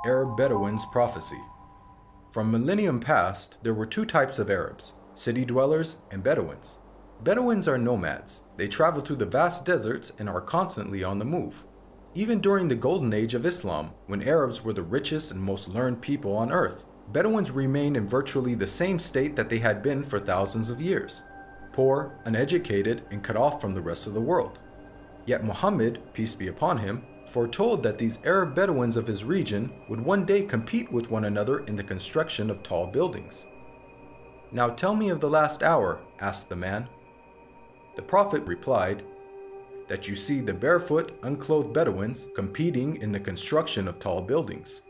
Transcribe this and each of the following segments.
Arab Bedouins' prophecy. From millennium past, there were two types of Arabs, city dwellers and Bedouins. Bedouins are nomads. They travel through the vast deserts and are constantly on the move. Even during the golden age of Islam, when Arabs were the richest and most learned people on earth, Bedouins remained in virtually the same state that they had been for thousands of years, poor, uneducated, and cut off from the rest of the world. Yet Muhammad, peace be upon him, foretold that these Arab Bedouins of his region would one day compete with one another in the construction of tall buildings. "Now tell me of the last hour," asked the man. The Prophet replied, "That you see the barefoot, unclothed Bedouins competing in the construction of tall buildings."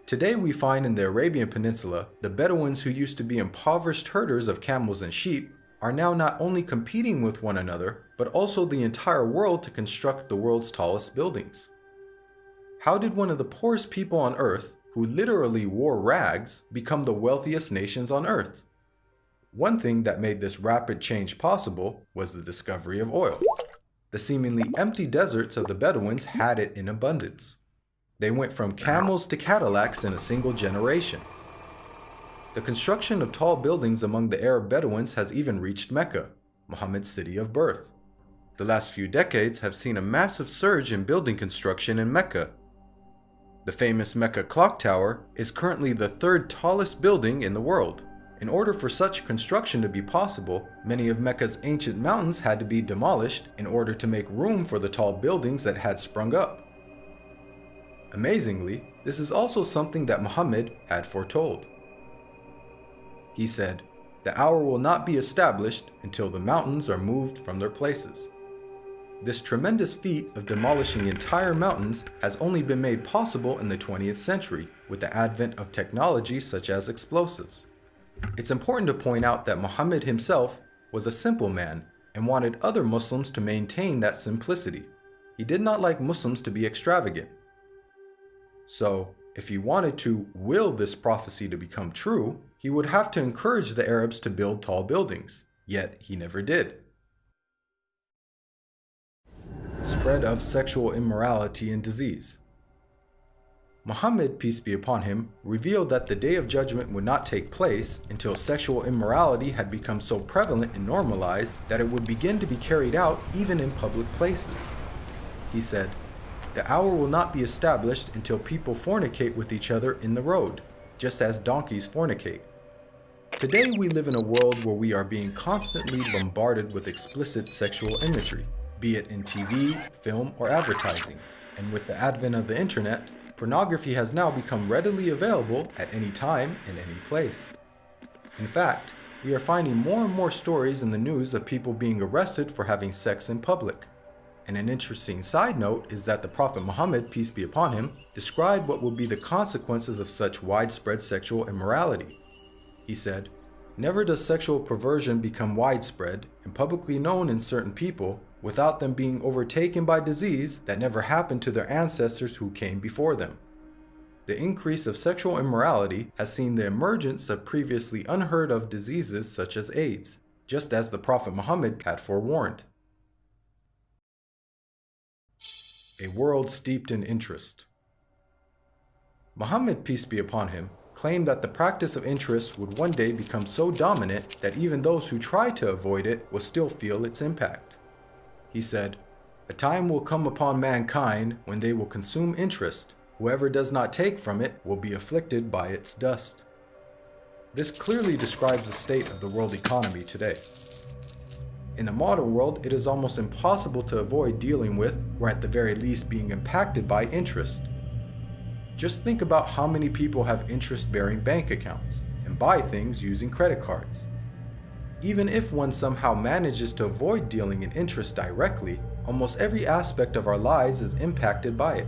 Today we find in the Arabian Peninsula, the Bedouins who used to be impoverished herders of camels and sheep are now not only competing with one another, but also the entire world to construct the world's tallest buildings. How did one of the poorest people on earth, who literally wore rags, become the wealthiest nations on earth? One thing that made this rapid change possible was the discovery of oil. The seemingly empty deserts of the Bedouins had it in abundance. They went from camels to Cadillacs in a single generation. The construction of tall buildings among the Arab Bedouins has even reached Mecca, Muhammad's city of birth. The last few decades have seen a massive surge in building construction in Mecca. The famous Mecca Clock Tower is currently the third tallest building in the world. In order for such construction to be possible, many of Mecca's ancient mountains had to be demolished in order to make room for the tall buildings that had sprung up. Amazingly, this is also something that Muhammad had foretold. He said, "The hour will not be established until the mountains are moved from their places." This tremendous feat of demolishing entire mountains has only been made possible in the 20th century with the advent of technology such as explosives. It's important to point out that Muhammad himself was a simple man and wanted other Muslims to maintain that simplicity. He did not like Muslims to be extravagant. So, if he wanted to will this prophecy to become true, he would have to encourage the Arabs to build tall buildings, yet he never did. Spread of sexual immorality and disease. Muhammad, peace be upon him, revealed that the Day of Judgment would not take place until sexual immorality had become so prevalent and normalized that it would begin to be carried out even in public places. He said, "The hour will not be established until people fornicate with each other in the road, just as donkeys fornicate." Today we live in a world where we are being constantly bombarded with explicit sexual imagery, be it in TV, film, or advertising. And with the advent of the internet, pornography has now become readily available at any time and any place. In fact, we are finding more and more stories in the news of people being arrested for having sex in public. And an interesting side note is that the Prophet Muhammad, peace be upon him, described what will be the consequences of such widespread sexual immorality. He said, "Never does sexual perversion become widespread and publicly known in certain people without them being overtaken by disease that never happened to their ancestors who came before them." The increase of sexual immorality has seen the emergence of previously unheard of diseases such as AIDS, just as the Prophet Muhammad had forewarned. A world steeped in interest. Muhammad, peace be upon him, claimed that the practice of interest would one day become so dominant that even those who try to avoid it will still feel its impact. He said, "A time will come upon mankind when they will consume interest. Whoever does not take from it will be afflicted by its dust." This clearly describes the state of the world economy today. In the modern world, it is almost impossible to avoid dealing with, or at the very least being impacted by, interest. Just think about how many people have interest-bearing bank accounts and buy things using credit cards. Even if one somehow manages to avoid dealing in interest directly, almost every aspect of our lives is impacted by it.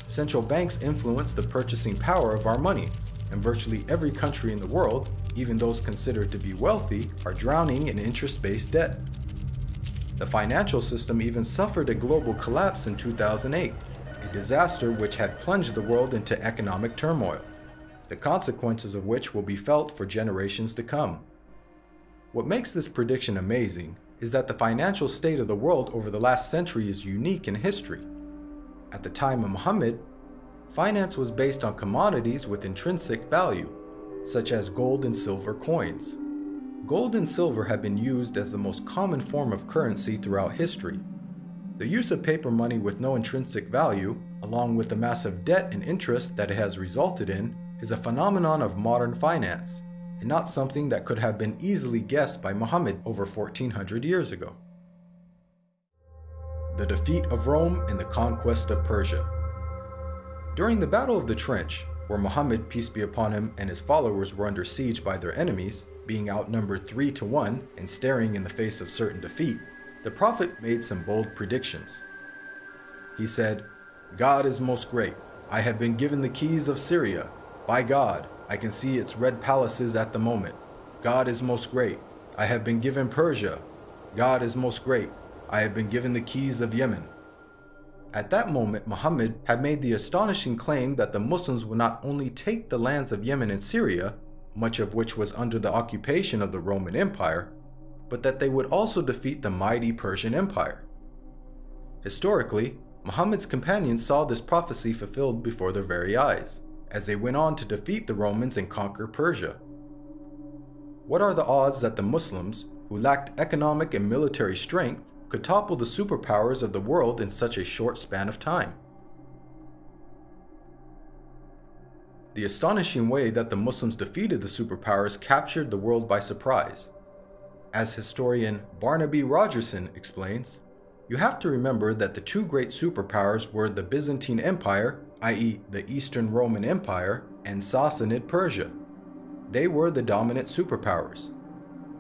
Central banks influence the purchasing power of our money, and virtually every country in the world, even those considered to be wealthy, are drowning in interest-based debt. The financial system even suffered a global collapse in 2008, a disaster which had plunged the world into economic turmoil, the consequences of which will be felt for generations to come. What makes this prediction amazing is that the financial state of the world over the last century is unique in history. At the time of Muhammad, Finance was based on commodities with intrinsic value, such as gold and silver coins. Gold and silver have been used as the most common form of currency throughout history. The use of paper money with no intrinsic value, along with the massive debt and interest that it has resulted in, is a phenomenon of modern finance, and not something that could have been easily guessed by Muhammad over 1400 years ago. The defeat of Rome and the conquest of Persia. During the Battle of the Trench, where Muhammad, peace be upon him, and his followers were under siege by their enemies, being outnumbered 3-1 and staring in the face of certain defeat, the Prophet made some bold predictions. He said, "God is most great. I have been given the keys of Syria. By God, I can see its red palaces at the moment. God is most great. I have been given Persia. God is most great. I have been given the keys of Yemen." At that moment, Muhammad had made the astonishing claim that the Muslims would not only take the lands of Yemen and Syria, much of which was under the occupation of the Roman Empire, but that they would also defeat the mighty Persian Empire. Historically, Muhammad's companions saw this prophecy fulfilled before their very eyes, as they went on to defeat the Romans and conquer Persia. What are the odds that the Muslims, who lacked economic and military strength, could topple the superpowers of the world in such a short span of time? The astonishing way that the Muslims defeated the superpowers captured the world by surprise. As historian Barnaby Rogerson explains, you have to remember that the two great superpowers were the Byzantine Empire, i.e. the Eastern Roman Empire, and Sassanid Persia. They were the dominant superpowers.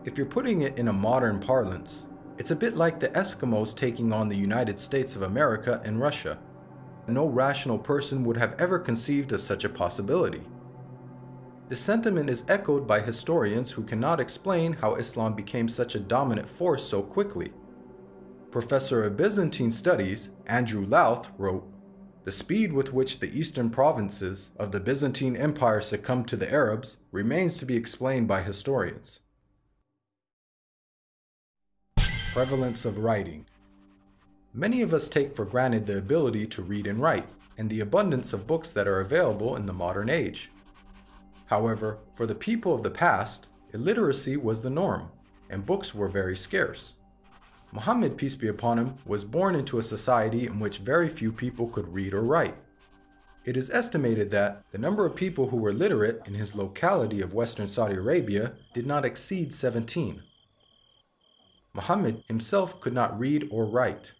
If you're putting it in a modern parlance, it's a bit like the Eskimos taking on the United States of America and Russia. No rational person would have ever conceived of such a possibility. The sentiment is echoed by historians who cannot explain how Islam became such a dominant force so quickly. Professor of Byzantine Studies, Andrew Louth, wrote, "The speed with which the eastern provinces of the Byzantine Empire succumbed to the Arabs remains to be explained by historians." Prevalence of writing. Many of us take for granted the ability to read and write, and the abundance of books that are available in the modern age. However, for the people of the past, illiteracy was the norm, and books were very scarce. Muhammad, peace be upon him, was born into a society in which very few people could read or write. It is estimated that the number of people who were literate in his locality of Western Saudi Arabia did not exceed 17. Muhammad himself could not read or write.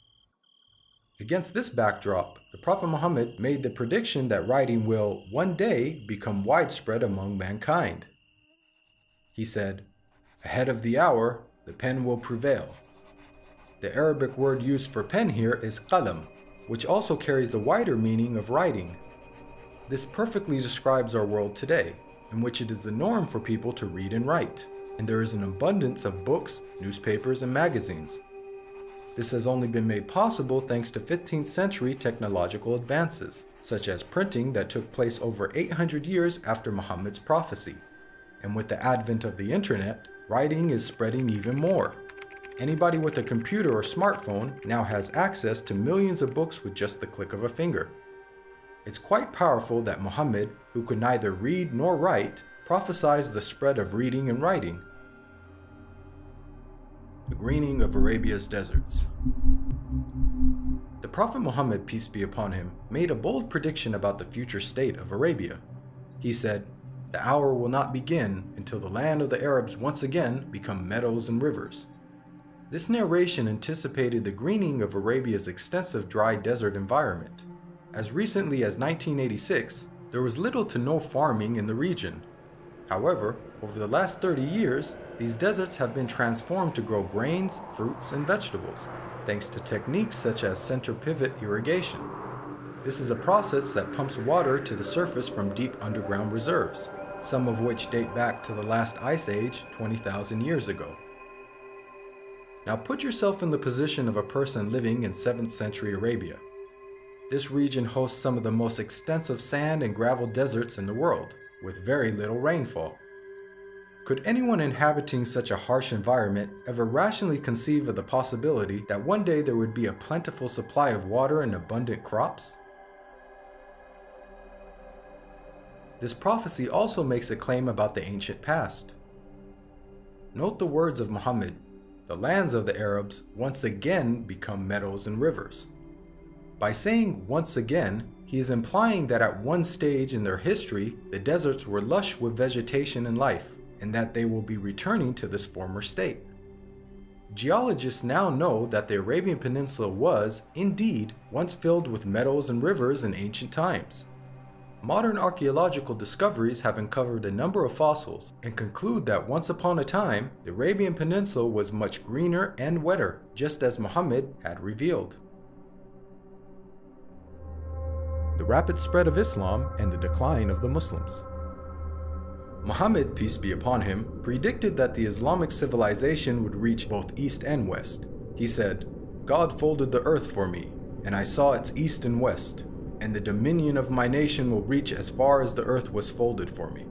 Against this backdrop, the Prophet Muhammad made the prediction that writing will one day become widespread among mankind. He said, "Ahead of the hour, the pen will prevail." The Arabic word used for pen here is qalam, which also carries the wider meaning of writing. This perfectly describes our world today, in which it is the norm for people to read and write, and there is an abundance of books, newspapers, and magazines. This has only been made possible thanks to 15th century technological advances, such as printing that took place over 800 years after Muhammad's prophecy. And with the advent of the internet, writing is spreading even more. Anybody with a computer or smartphone now has access to millions of books with just the click of a finger. It's quite powerful that Muhammad, who could neither read nor write, prophesied the spread of reading and writing. The greening of Arabia's deserts. The Prophet Muhammad, peace be upon him, made a bold prediction about the future state of Arabia. He said, "The hour will not begin until the land of the Arabs once again become meadows and rivers." This narration anticipated the greening of Arabia's extensive dry desert environment. As recently as 1986, there was little to no farming in the region. However, over the last 30 years, these deserts have been transformed to grow grains, fruits, and vegetables, thanks to techniques such as center pivot irrigation. This is a process that pumps water to the surface from deep underground reserves, some of which date back to the last ice age 20,000 years ago. Now put yourself in the position of a person living in 7th century Arabia. This region hosts some of the most extensive sand and gravel deserts in the world, with very little rainfall. Could anyone inhabiting such a harsh environment ever rationally conceive of the possibility that one day there would be a plentiful supply of water and abundant crops? This prophecy also makes a claim about the ancient past. Note the words of Muhammad, "The lands of the Arabs once again become meadows and rivers." By saying once again, he is implying that at one stage in their history, the deserts were lush with vegetation and life, and that they will be returning to this former state. Geologists now know that the Arabian Peninsula was, indeed, once filled with meadows and rivers in ancient times. Modern archaeological discoveries have uncovered a number of fossils and conclude that once upon a time, the Arabian Peninsula was much greener and wetter, just as Muhammad had revealed. The rapid spread of Islam and the decline of the Muslims. Muhammad, peace be upon him, predicted that the Islamic civilization would reach both east and west. He said, "God folded the earth for me, and I saw its east and west, and the dominion of my nation will reach as far as the earth was folded for me."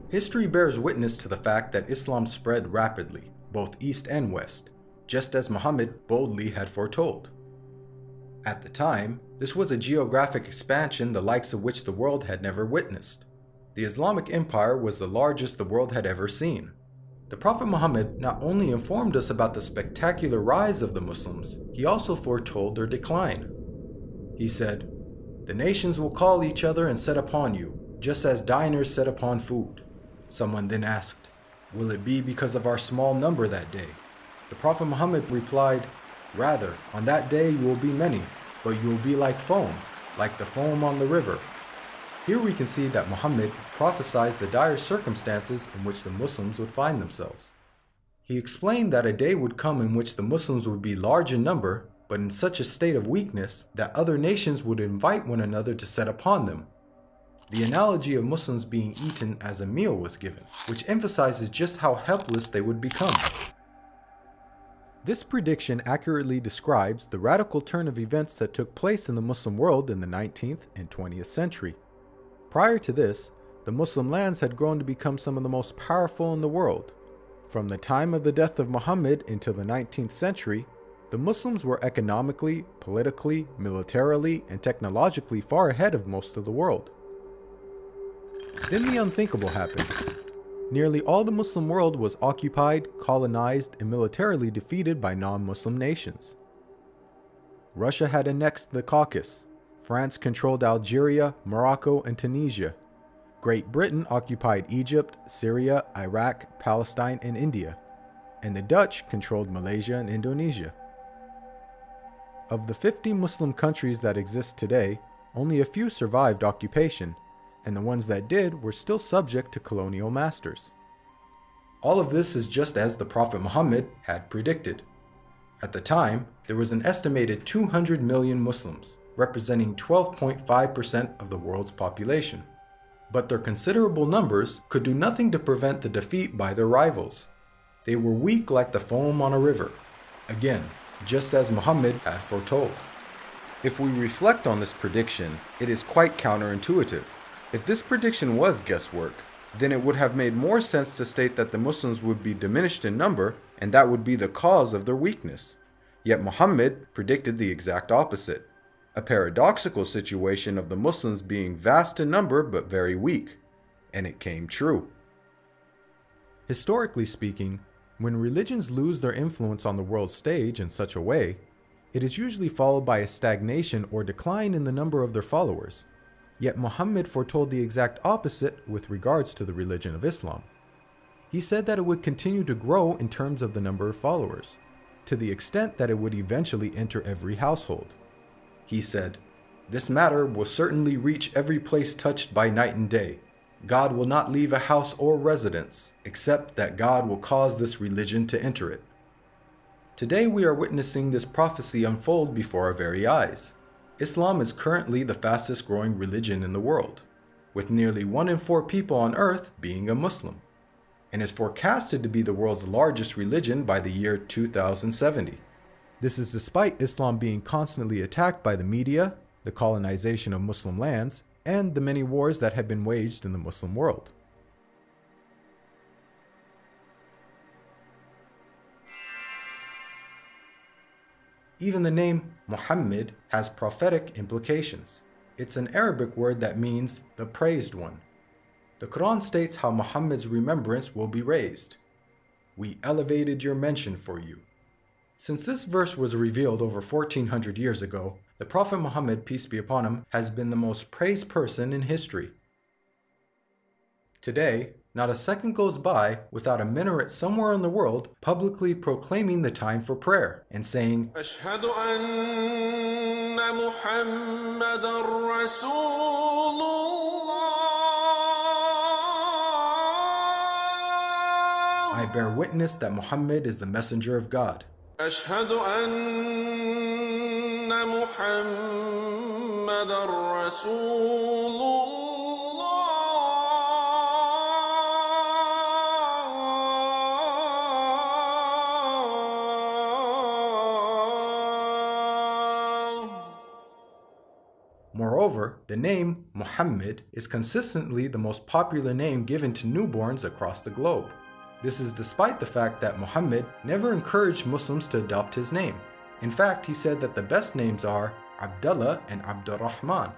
History bears witness to the fact that Islam spread rapidly, both east and west, just as Muhammad boldly had foretold. At the time, this was a geographic expansion the likes of which the world had never witnessed. The Islamic Empire was the largest the world had ever seen. The Prophet Muhammad not only informed us about the spectacular rise of the Muslims, he also foretold their decline. He said, "The nations will call each other and set upon you, just as diners set upon food." Someone then asked, "Will it be because of our small number that day?" The Prophet Muhammad replied, "Rather, on that day you will be many, but you will be like the foam on the river." Here we can see that Muhammad prophesied the dire circumstances in which the Muslims would find themselves. He explained that a day would come in which the Muslims would be large in number, but in such a state of weakness that other nations would invite one another to set upon them. The analogy of Muslims being eaten as a meal was given, which emphasizes just how helpless they would become. This prediction accurately describes the radical turn of events that took place in the Muslim world in the 19th and 20th century. Prior to this, the Muslim lands had grown to become some of the most powerful in the world. From the time of the death of Muhammad until the 19th century, the Muslims were economically, politically, militarily, and technologically far ahead of most of the world. Then the unthinkable happened. Nearly all the Muslim world was occupied, colonized, and militarily defeated by non-Muslim nations. Russia had annexed the Caucasus. France controlled Algeria, Morocco, and Tunisia. Great Britain occupied Egypt, Syria, Iraq, Palestine, and India. And the Dutch controlled Malaysia and Indonesia. Of the 50 Muslim countries that exist today, only a few survived occupation, and the ones that did were still subject to colonial masters. All of this is just as the Prophet Muhammad had predicted. At the time, there was an estimated 200 million Muslims, representing 12.5% of the world's population. But their considerable numbers could do nothing to prevent the defeat by their rivals. They were weak like the foam on a river. Again, just as Muhammad had foretold. If we reflect on this prediction, it is quite counterintuitive. If this prediction was guesswork, then it would have made more sense to state that the Muslims would be diminished in number, and that would be the cause of their weakness. Yet Muhammad predicted the exact opposite. A paradoxical situation of the Muslims being vast in number but very weak. And it came true. Historically speaking, when religions lose their influence on the world stage in such a way, it is usually followed by a stagnation or decline in the number of their followers. Yet Muhammad foretold the exact opposite with regards to the religion of Islam. He said that it would continue to grow in terms of the number of followers, to the extent that it would eventually enter every household. He said, "This matter will certainly reach every place touched by night and day. God will not leave a house or residence, except that God will cause this religion to enter it." Today we are witnessing this prophecy unfold before our very eyes. Islam is currently the fastest growing religion in the world, with nearly 1 in 4 people on earth being a Muslim, and is forecasted to be the world's largest religion by the year 2070. This is despite Islam being constantly attacked by the media, the colonization of Muslim lands, and the many wars that have been waged in the Muslim world. Even the name Muhammad has prophetic implications. It's an Arabic word that means the praised one. The Quran states how Muhammad's remembrance will be raised. We elevated your mention for you. Since this verse was revealed over 1400 years ago, the Prophet Muhammad, peace be upon him, has been the most praised person in history. Today, not a second goes by without a minaret somewhere in the world publicly proclaiming the time for prayer and saying, أشهد أن محمدًا رسول الله. I bear witness that Muhammad is the messenger of God. أشهد أن محمدًا رسول الله. Moreover, the name Muhammad is consistently the most popular name given to newborns across the globe. This is despite the fact that Muhammad never encouraged Muslims to adopt his name. In fact, he said that the best names are Abdullah and Abdurrahman.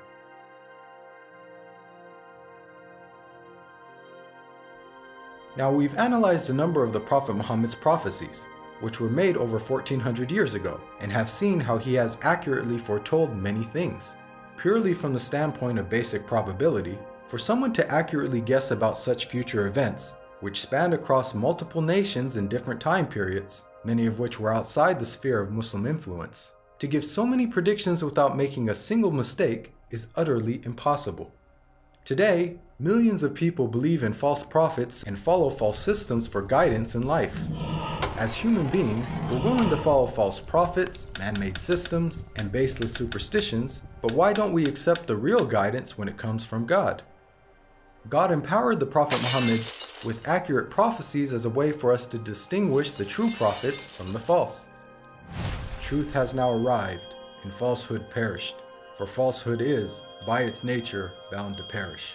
Now, we've analyzed a number of the Prophet Muhammad's prophecies, which were made over 1400 years ago, and have seen how he has accurately foretold many things. Purely from the standpoint of basic probability, for someone to accurately guess about such future events, which spanned across multiple nations in different time periods, many of which were outside the sphere of Muslim influence, to give so many predictions without making a single mistake is utterly impossible. Today, millions of people believe in false prophets and follow false systems for guidance in life. As human beings, we're willing to follow false prophets, man-made systems, and baseless superstitions, but why don't we accept the real guidance when it comes from God? God empowered the Prophet Muhammad with accurate prophecies as a way for us to distinguish the true prophets from the false. Truth has now arrived, and falsehood perished, for falsehood is, by its nature, bound to perish.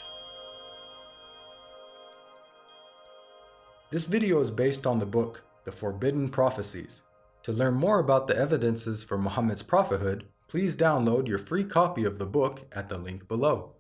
This video is based on the book, The Forbidden Prophecies. To learn more about the evidences for Muhammad's prophethood, please download your free copy of the book at the link below.